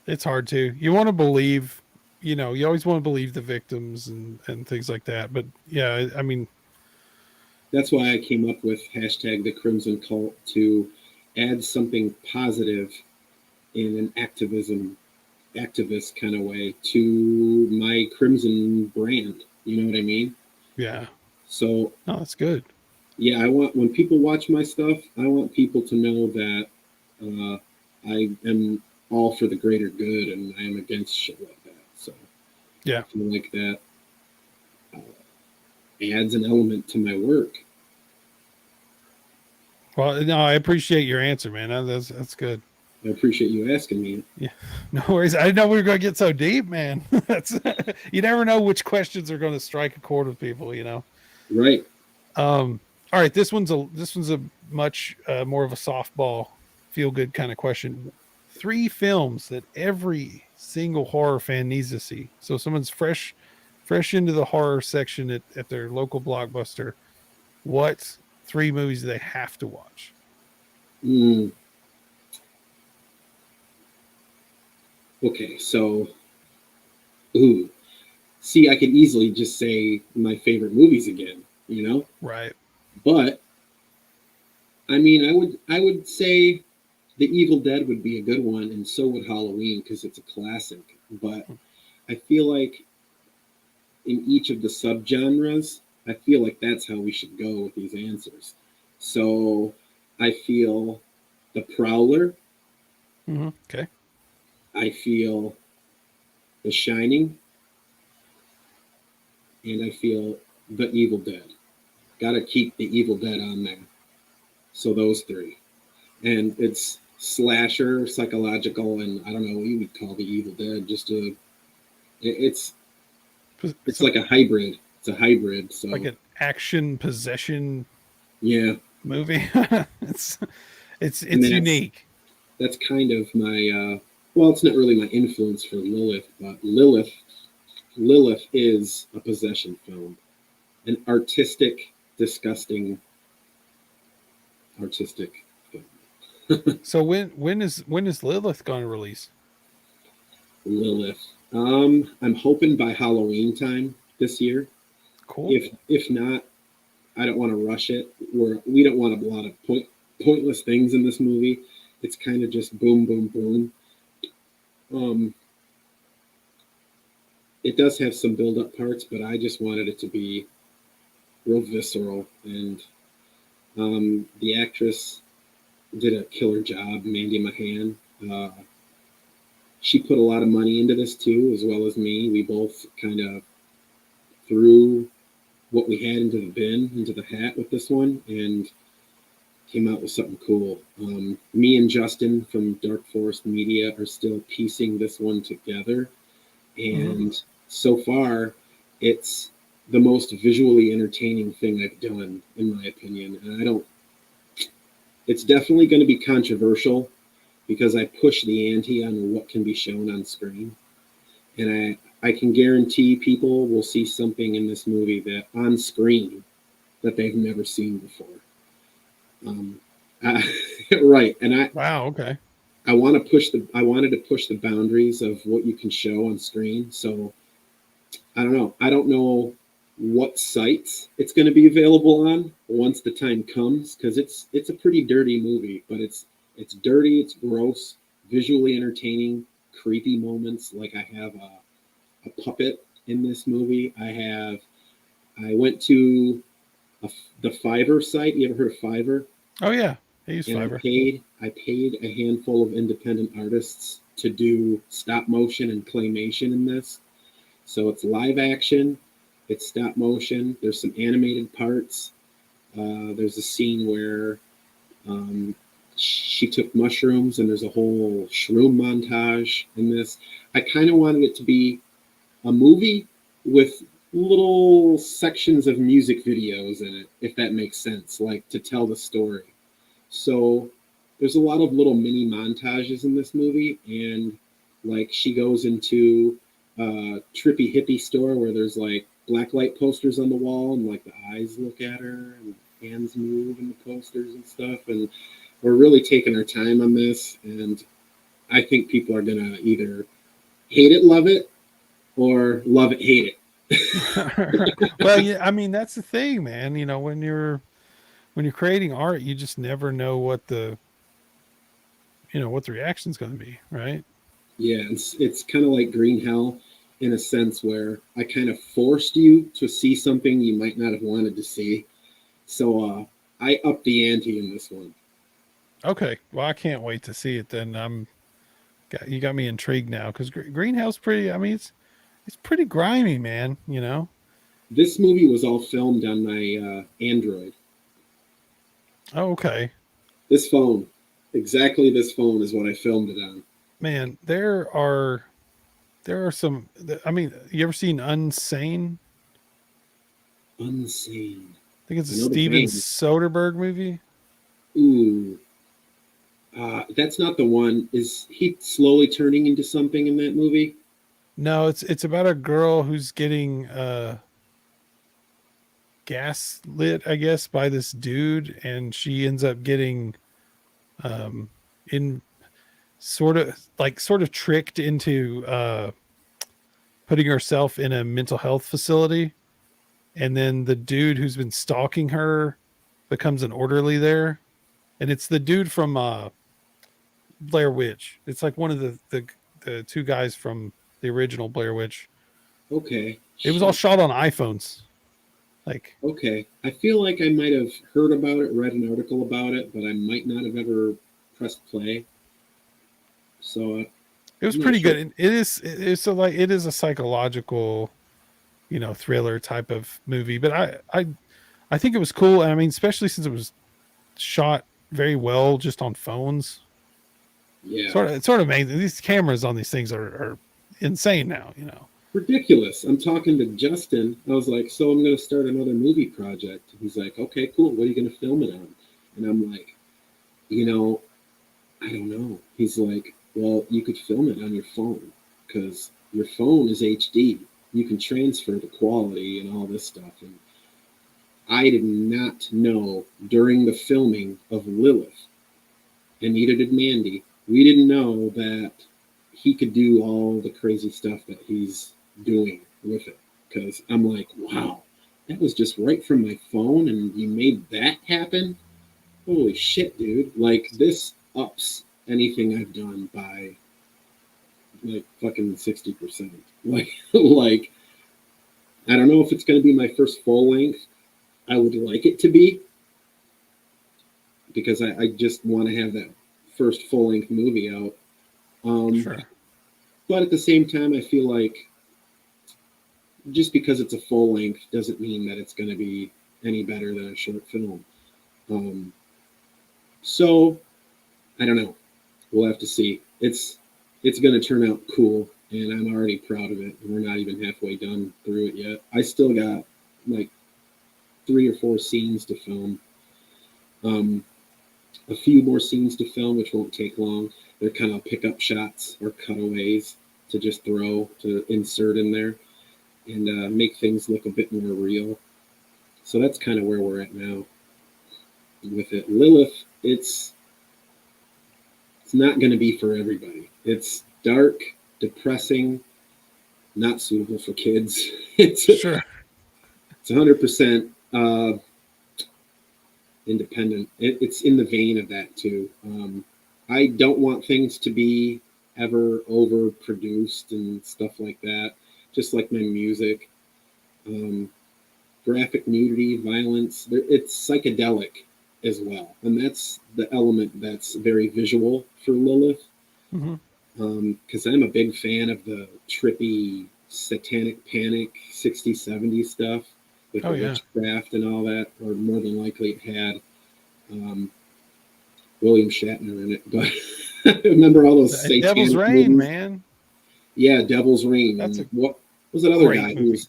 It's hard to. You want to believe, you always want to believe the victims and things like that. But yeah, I mean, that's why I came up with hashtag the Crimson Cult, to add something positive in an activist kind of way to my Crimson brand. You know what I mean? Yeah. So no, that's good. Yeah, when people watch my stuff, I want people to know that I am all for the greater good, and I am against shit like that. So yeah, I feel like that adds an element to my work. Well, no, I appreciate your answer, man. That's good. I appreciate you asking me. Yeah, no worries. I didn't know we were going to get so deep, man. That's you never know which questions are going to strike a chord with people, Right. All right, this one's a much more of a softball, feel good kind of question. 3 films that every single horror fan needs to see. So someone's fresh into the horror section at their local Blockbuster. What 3 movies do they have to watch? Okay, so, see, I could easily just say my favorite movies again, Right. But I mean, I would say The Evil Dead would be a good one, and so would Halloween, because it's a classic. But I feel like in each of the subgenres, I feel like that's how we should go with these answers. So I feel The Prowler. Okay. I feel The Shining. And I feel The Evil Dead. Gotta keep The Evil Dead on there. So those 3. And it's slasher, psychological, and I don't know what you would call The Evil Dead. It's like a hybrid. It's a hybrid. So like an action possession Yeah, movie. it's it's I mean unique. that's kind of my well, it's not really my influence for Lilith, but Lilith is a possession film, an artistic, disgusting artistic film. So when is Lilith going to release? Lilith. I'm hoping by Halloween time this year. Cool. If not, I don't want to rush it. We don't want a lot of pointless things in this movie. It's kind of just boom, boom, boom. Um, it does have some build-up parts, but I just wanted it to be real visceral. And the actress did a killer job, Mandy Mahan. She put a lot of money into this too, as well as me. We both kind of threw what we had into the bin, into the hat with this one, and came out with something cool. Me and Justin from Dark Forest Media are still piecing this one together, and so far, it's the most visually entertaining thing I've done, in my opinion. And I don't. It's definitely going to be controversial because I push the ante on what can be shown on screen, and I can guarantee people will see something in this movie that on screen that they've never seen before. Um, right, and Wow. Okay. I wanted to push the boundaries of what you can show on screen. So I don't know. I don't know what sites it's going to be available on once the time comes, because it's a pretty dirty movie, but it's dirty, it's gross, visually entertaining, creepy moments. Like I have a puppet in this movie. I went to the Fiverr site. You ever heard of Fiverr? Oh yeah, I use And Fiverr. I paid a handful of independent artists to do stop motion and claymation in this. So it's live action, it's stop motion. There's some animated parts. There's a scene where she took mushrooms, and there's a whole shroom montage in this. I kind of wanted it to be a movie with little sections of music videos in it, if that makes sense, like to tell the story. So there's a lot of little mini montages in this movie, and like she goes into a trippy hippie store where there's like blacklight posters on the wall, and like the eyes look at her and hands move in the posters and stuff. And we're really taking our time on this, and I think people are gonna either hate it, love it, or love it, hate it. Well, yeah, I mean that's the thing, man. When you're creating art, you just never know what the reaction's going to be, right? Yeah, it's kind of like Green Hell in a sense where I kind of forced you to see something you might not have wanted to see. So I upped the ante in this one. Okay. Well, I can't wait to see it. Then you got me intrigued now because Greenhouse pretty. I mean, it's pretty grimy, man. This movie was all filmed on my Android. Oh, okay. This phone, exactly this phone is what I filmed it on. Man, there are some. I mean, you ever seen Unsane? Unsane. I think it's I a know the Steven band. Soderbergh movie. Ooh, that's not the one. Is he slowly turning into something in that movie? No, it's about a girl who's getting gas lit, I guess, by this dude, and she ends up getting in sort of tricked into putting herself in a mental health facility, and then the dude who's been stalking her becomes an orderly there, and it's the dude from Blair Witch. It's like one of the two guys from the original Blair Witch. Okay, It was all shit. shot on iPhones. Like Okay, I feel like I might have heard about it, read an article about it, but I might not have ever pressed play. So it was I'm not pretty sure. good. It is a psychological, thriller type of movie. But I think it was cool. I mean, especially since it was shot very well just on phones. Yeah, It's sort of amazing. These cameras on these things are insane now. ridiculous. I'm talking to Justin. I was like, so I'm going to start another movie project. He's like, okay, cool. What are you going to film it on? And I'm like, you know, I don't know. He's like, well, you could film it on your phone because your phone is HD. You can transfer the quality and all this stuff. And I did not know during the filming of Lilith, and neither did Mandy, we didn't know that he could do all the crazy stuff that he's doing with it. Because I'm like, wow, that was just right from my phone, and you made that happen? Holy shit, dude. Like, this ups anything I've done by like fucking 60%. Like, I don't know if it's going to be my first full length. I would like it to be, because I just want to have that first full length movie out. Sure. But at the same time, I feel like just because it's a full length doesn't mean that it's going to be any better than a short film. So I don't know. We'll have to see. It's going to turn out cool, and I'm already proud of it. We're not even halfway done through it yet. I still got like 3 or 4 scenes to film. A few more scenes to film, which won't take long. They're kind of pickup shots or cutaways to just to insert in there and make things look a bit more real. So that's kind of where we're at now with it. Lilith, it's not going to be for everybody. It's dark, depressing, not suitable for kids. It's 100% independent. It's in the vein of that too. I don't want things to be ever overproduced and stuff like that. Just like my music, graphic nudity, violence. It's psychedelic as well, and that's the element that's very visual for Lilith. Because I'm a big fan of the trippy satanic panic 60s 70s stuff with the witchcraft and all that, or more than likely it had William Shatner in it. But I remember all those satanic Devil's Reign, movies. man. Yeah, Devil's Reign. That's and what was that other guy movie.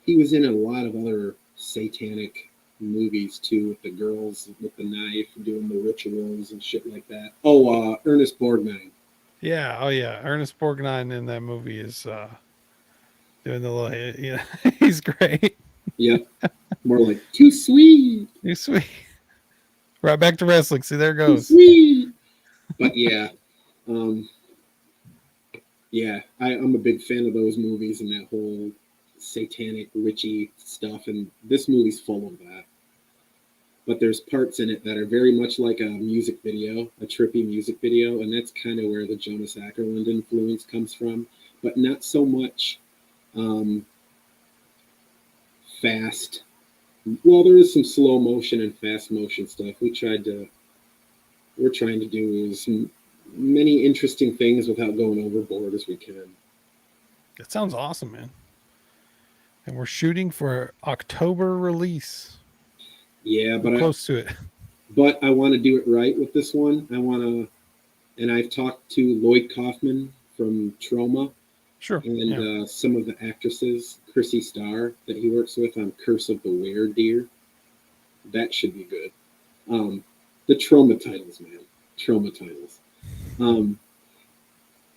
He was in a lot of other satanic movies too, with the girls with the knife doing the rituals and shit like that. Oh, Ernest Borgnine. Yeah. Oh yeah. Ernest Borgnine in that movie is doing the little, yeah, he's great. Yep. More like too sweet. Too sweet. Right back to wrestling. See, there it goes. Too sweet. But yeah. Yeah, I'm a big fan of those movies and that whole satanic witchy stuff, and this movie's full of that. But there's parts in it that are very much like a music video, a trippy music video, and that's kind of where the Jonas Ackerlund influence comes from, but not so much fast. Well, there is some slow motion and fast motion stuff. We're trying to do as many interesting things without going overboard as we can. That sounds awesome, man. And we're shooting for October release. Yeah, but we're close to it. But I want to do it right with this one. And I've talked to Lloyd Kaufman from Troma. Sure. And some of the actresses, Chrissy Starr, that he works with on Curse of the Weredeer. That should be good. The Troma titles, man. Troma titles. And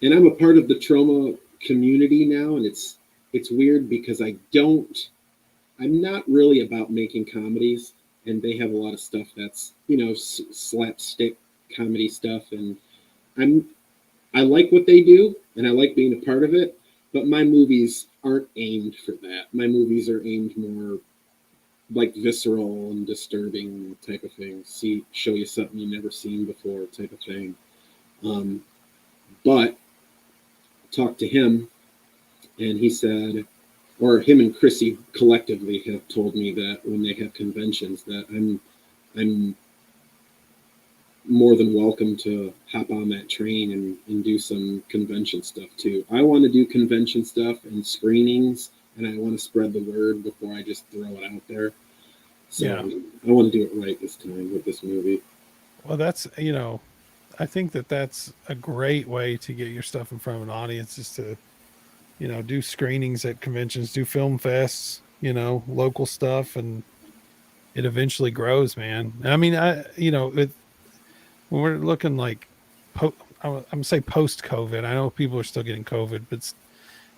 I'm a part of the Troma community now, and it's weird because I'm not really about making comedies, and they have a lot of stuff that's, slapstick comedy stuff, and I like what they do, and I like being a part of it, but my movies aren't aimed for that. My movies are aimed more like visceral and disturbing type of thing. Show you something you've never seen before type of thing. But talked to him, and he said, or him and Chrissy collectively have told me that when they have conventions that I'm more than welcome to hop on that train and do some convention stuff too. I want to do convention stuff and screenings, and I want to spread the word before I just throw it out there. So I want to do it right this time with this movie. Well, that's, I think that's a great way to get your stuff in front of an audience, is to do screenings at conventions, do film fests, local stuff, and it eventually grows, man. I mean, when we're looking like, I'm gonna say post COVID. I know people are still getting COVID, but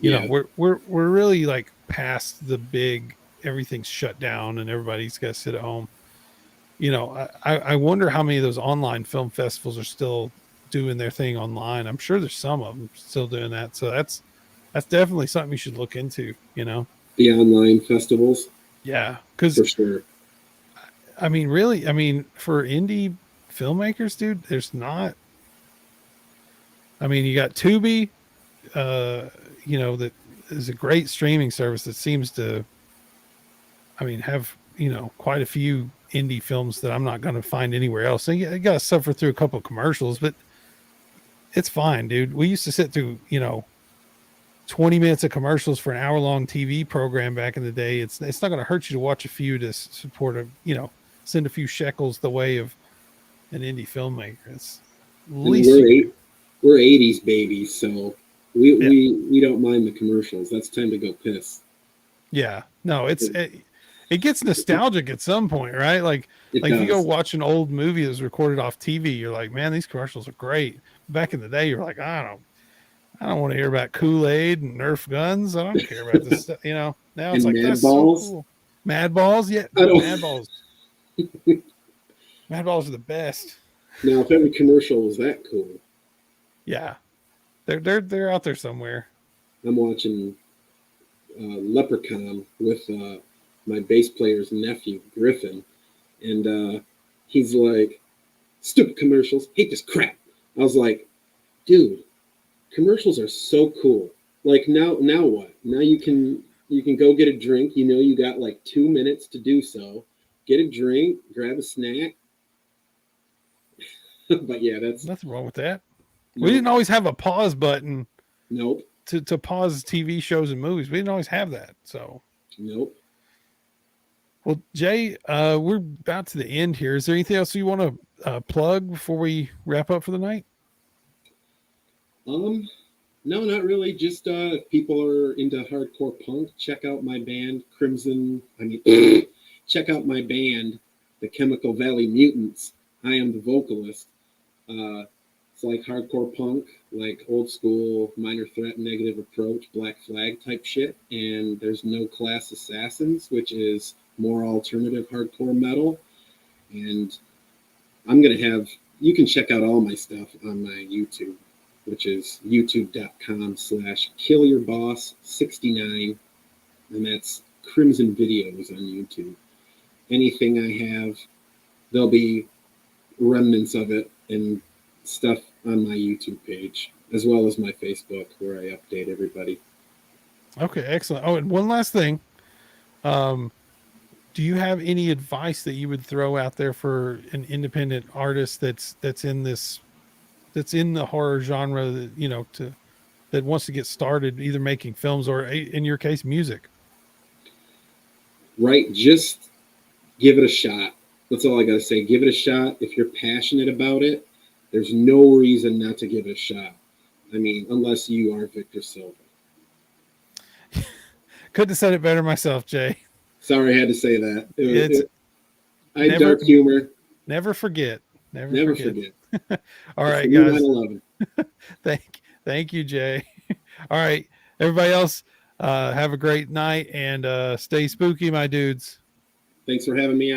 Yeah. we're really like past the big everything's shut down and everybody's got to sit at home. I wonder how many of those online film festivals are still doing their thing online. I'm sure there's some of them still doing that. So that's definitely something you should look into. The online festivals, Yeah. Cause for sure. I mean, really, I mean, for indie filmmakers, dude, there's not, I mean, you got Tubi, that is a great streaming service that seems to, I mean, have, quite a few indie films that I'm not going to find anywhere else. And you got to suffer through a couple of commercials, but it's fine, dude. We used to sit through, 20 minutes of commercials for an hour long TV program back in the day. It's not going to hurt you to watch a few to support send a few shekels the way of an indie filmmaker. It's And least you can do. we're 80s babies, so we, Yeah. we don't mind the commercials. That's time to go piss. Yeah. No, it gets nostalgic at some point, right? Like It if you go does. watch an old movie that was recorded off TV, you're like, man, these commercials are great. Back in the day, you're like, I don't want to hear about Kool-Aid and Nerf guns. I don't care about this stuff. Now it's And like, Mad that's Balls. so cool. Mad Balls, yeah, I don't- Mad Balls. Mad Balls are the best. Now, if every commercial was that cool, Yeah, they're out there somewhere. I'm watching Leprechaun with my bass player's nephew, Griffin, and he's like, "Stupid commercials, hate this crap." I was like, "Dude, commercials are so cool. Like now what? Now you can go get a drink. You got like 2 minutes to do so. Get a drink, grab a snack." But yeah, that's Nothing wrong with that. no, We didn't always have a pause button nope, to pause TV shows and movies. We didn't always have that. So, nope. well, Jay, we're about to the end here. Is there anything else you want to plug before we wrap up for the night? No, not really. Just if people are into hardcore punk, check out my band Crimson. I mean, check out my band, the Chemical Valley Mutants. I am the vocalist. It's like hardcore punk, like old school Minor Threat, Negative Approach, Black Flag type shit. And there's No Class Assassins, which is more alternative hardcore metal. And you can check out all my stuff on my YouTube, which is youtube.com/killyourboss69. And that's Crimson Videos on YouTube. Anything I have, there'll be remnants of it and stuff on my YouTube page, as well as my Facebook, where I update everybody. Okay, excellent. Oh, and one last thing. Do you have any advice that you would throw out there for an independent artist that's in the horror genre that wants to get started either making films or in your case music? Right, just give it a shot. That's all I gotta say. Give it a shot. If you're passionate about it, there's no reason not to give it a shot. I mean, unless you are Victor Silva. Couldn't have said it better myself, Jay. Sorry, I had to say that. I had Never- dark humor. Never forget. Never forget. All right, It's the new guys. 9/11. Thank you, Jay. All right, everybody else, have a great night and stay spooky, my dudes. Thanks for having me